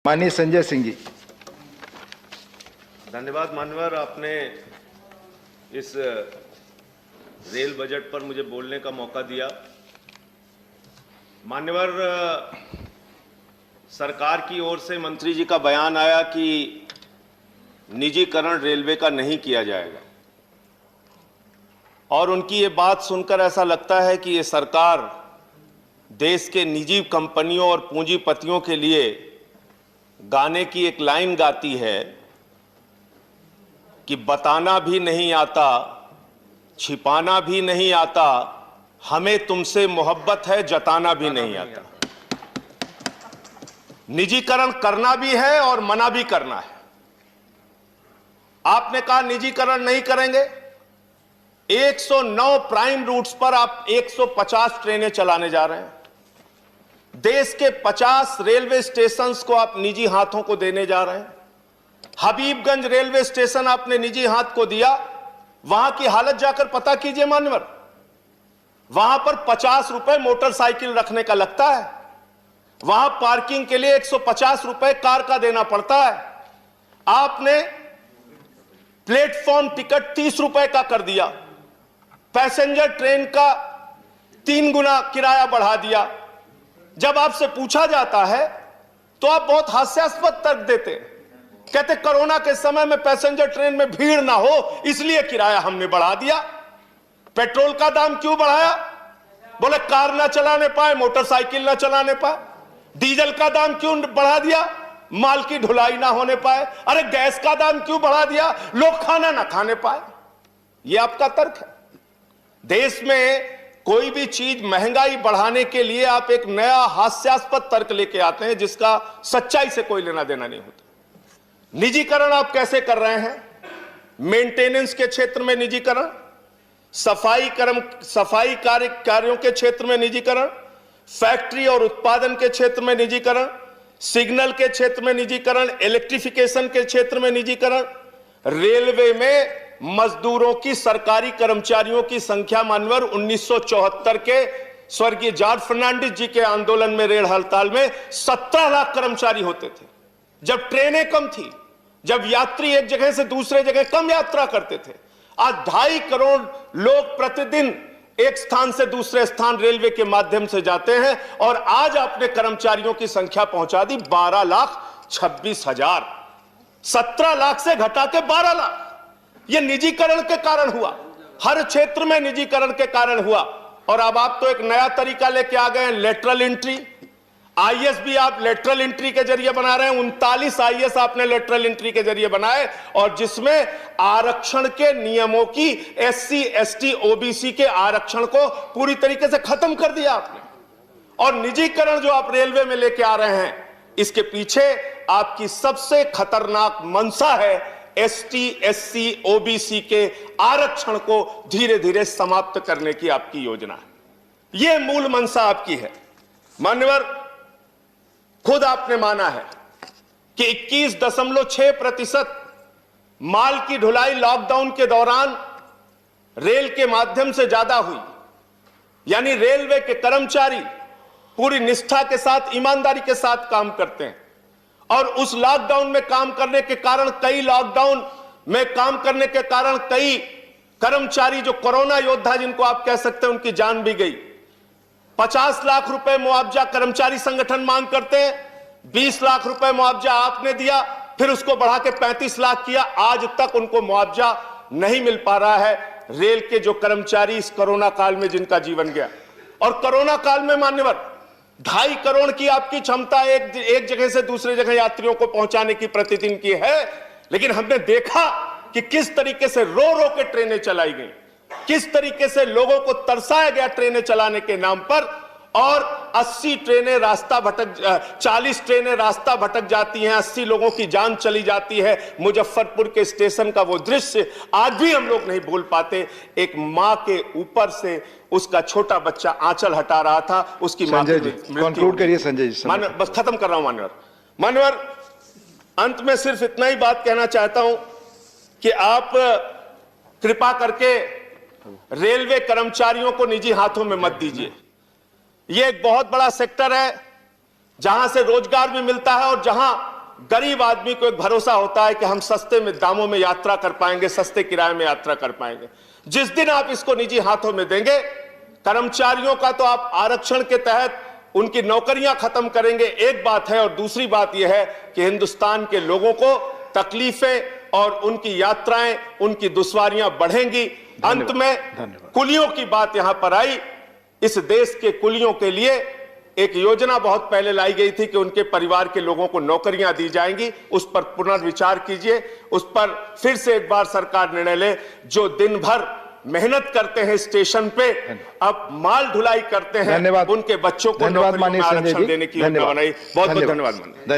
माननीय संजय सिंह जी। धन्यवाद मान्यवर, आपने इस रेल बजट पर मुझे बोलने का मौका दिया। मान्यवर, सरकार की ओर से मंत्री जी का बयान आया कि निजीकरण रेलवे का नहीं किया जाएगा, और उनकी ये बात सुनकर ऐसा लगता है कि ये सरकार देश के निजी कंपनियों और पूंजीपतियों के लिए गाने की एक लाइन गाती है कि बताना भी नहीं आता, छिपाना भी नहीं आता, हमें तुमसे मोहब्बत है, जताना भी नहीं आता। निजीकरण करना भी है और मना भी करना है। आपने कहा निजीकरण नहीं करेंगे। 109 प्राइम रूट्स पर आप 150 ट्रेनें चलाने जा रहे हैं। देश के 50 रेलवे स्टेशंस को आप निजी हाथों को देने जा रहे हैं। हबीबगंज रेलवे स्टेशन आपने निजी हाथ को दिया। वहां की हालत जाकर पता कीजिए मान्यवर, वहां पर 50 रुपए मोटरसाइकिल रखने का लगता है। वहां पार्किंग के लिए 150 रुपए कार का देना पड़ता है। आपने प्लेटफॉर्म टिकट 30 रुपए का कर दिया। पैसेंजर ट्रेन का 3 गुना किराया बढ़ा दिया। जब आपसे पूछा जाता है तो आप बहुत हास्यास्पद तर्क देते हैं। कहते कोरोना के समय में पैसेंजर ट्रेन में भीड़ ना हो इसलिए किराया हमने बढ़ा दिया। पेट्रोल का दाम क्यों बढ़ाया? बोले कार ना चलाने पाए, मोटरसाइकिल ना चलाने पाए। डीजल का दाम क्यों बढ़ा दिया? माल की ढुलाई ना होने पाए। अरे गैस का दाम क्यों बढ़ा दिया? लोग खाना ना खाने पाए। यह आपका तर्क है। देश में कोई भी चीज महंगाई बढ़ाने के लिए आप एक नया हास्यास्पद तर्क लेके आते हैं जिसका सच्चाई से कोई लेना देना नहीं होता। निजीकरण आप कैसे कर रहे हैं? मेंटेनेंस के क्षेत्र में निजीकरण, सफाई कार्यों के क्षेत्र में निजीकरण, फैक्ट्री और उत्पादन के क्षेत्र में निजीकरण, सिग्नल के क्षेत्र में निजीकरण, इलेक्ट्रिफिकेशन के क्षेत्र में निजीकरण। रेलवे में मजदूरों की, सरकारी कर्मचारियों की संख्या मानवर 1974 के स्वर्गीय जॉर्ज फर्नांडिस जी के आंदोलन में, रेल हड़ताल में 17 लाख कर्मचारी होते थे। जब ट्रेनें कम थी, जब यात्री एक जगह से दूसरे जगह कम यात्रा करते थे। आज 2.5 करोड़ लोग प्रतिदिन एक स्थान से दूसरे स्थान रेलवे के माध्यम से जाते हैं, और आज आपने कर्मचारियों की संख्या पहुंचा दी 12,26,000। 17 लाख से घटा के 12 लाख। यह निजीकरण के कारण हुआ, हर क्षेत्र में निजीकरण के कारण हुआ। और अब आप तो एक नया तरीका लेके आ गए हैं, लेटरल एंट्री। आईएएस भी आप लेटरल एंट्री के जरिए बना रहे हैं। 39 आईएएस आपने लेटरल एंट्री के जरिए बनाए, और जिसमें आरक्षण के नियमों की, एससी, एसटी, ओबीसी के आरक्षण को पूरी तरीके से खत्म कर दिया आपने। और निजीकरण जो आप रेलवे में लेके आ रहे हैं, इसके पीछे आपकी सबसे खतरनाक मंशा है एसटी, एससी, ओबीसी के आरक्षण को धीरे धीरे समाप्त करने की आपकी योजना है। यह मूल मंशा आपकी है। मान्यवर, खुद आपने माना है कि 21.6% माल की ढुलाई लॉकडाउन के दौरान रेल के माध्यम से ज्यादा हुई। यानी रेलवे के कर्मचारी पूरी निष्ठा के साथ, ईमानदारी के साथ काम करते हैं, और उस लॉकडाउन में काम करने के कारण, कई कर्मचारी जो कोरोना योद्धा जिनको आप कह सकते हैं, उनकी जान भी गई। 50 लाख रुपए मुआवजा कर्मचारी संगठन मांग करते हैं। 20 लाख रुपए मुआवजा आपने दिया, फिर उसको बढ़ा के 35 लाख किया। आज तक उनको मुआवजा नहीं मिल पा रहा है। रेल के जो कर्मचारी इस कोरोना काल में जिनका जीवन गया, और कोरोना काल में मान्यवर 2.5 करोड़ की आपकी क्षमता एक जगह से दूसरे जगह यात्रियों को पहुंचाने की प्रतिदिन की है। लेकिन हमने देखा कि किस तरीके से रो रो के ट्रेनें चलाई गई, किस तरीके से लोगों को तरसाया गया ट्रेनें चलाने के नाम पर। और 40 ट्रेनें रास्ता भटक जाती हैं, 80 लोगों की जान चली जाती है। मुजफ्फरपुर के स्टेशन का वो दृश्य आज भी हम लोग नहीं भूल पाते। एक मां के ऊपर से उसका छोटा बच्चा आंचल हटा रहा था, उसकी मां की कंक्लूड करिए संजय जी। बस खत्म कर रहा हूं मान्यवर। अंत में सिर्फ इतना ही बात कहना चाहता हूं कि आप कृपा करके रेलवे कर्मचारियों को निजी हाथों में मत दीजिए। यह एक बहुत बड़ा सेक्टर है जहां से रोजगार भी मिलता है और जहां गरीब आदमी को एक भरोसा होता है कि हम सस्ते में दामों में यात्रा कर पाएंगे, सस्ते किराए में यात्रा कर पाएंगे। जिस दिन आप इसको निजी हाथों में देंगे, कर्मचारियों का तो आप आरक्षण के तहत उनकी नौकरियां खत्म करेंगे, एक बात है, और दूसरी बात यह है कि हिंदुस्तान के लोगों को तकलीफें और उनकी यात्राएं, उनकी दुश्वारियां बढ़ेंगी। अंत में कुलियों की बात यहां पर आई। इस देश के कुलियों के लिए एक योजना बहुत पहले लाई गई थी कि उनके परिवार के लोगों को नौकरियां दी जाएंगी। उस पर पुनर्विचार कीजिए, उस पर फिर से एक बार सरकार निर्णय ले। जो दिन भर मेहनत करते हैं स्टेशन पे, अब माल ढुलाई करते हैं, उनके बच्चों को नौकरियों में आरक्षण देने की योजना बनाई। बहुत बहुत धन्यवाद।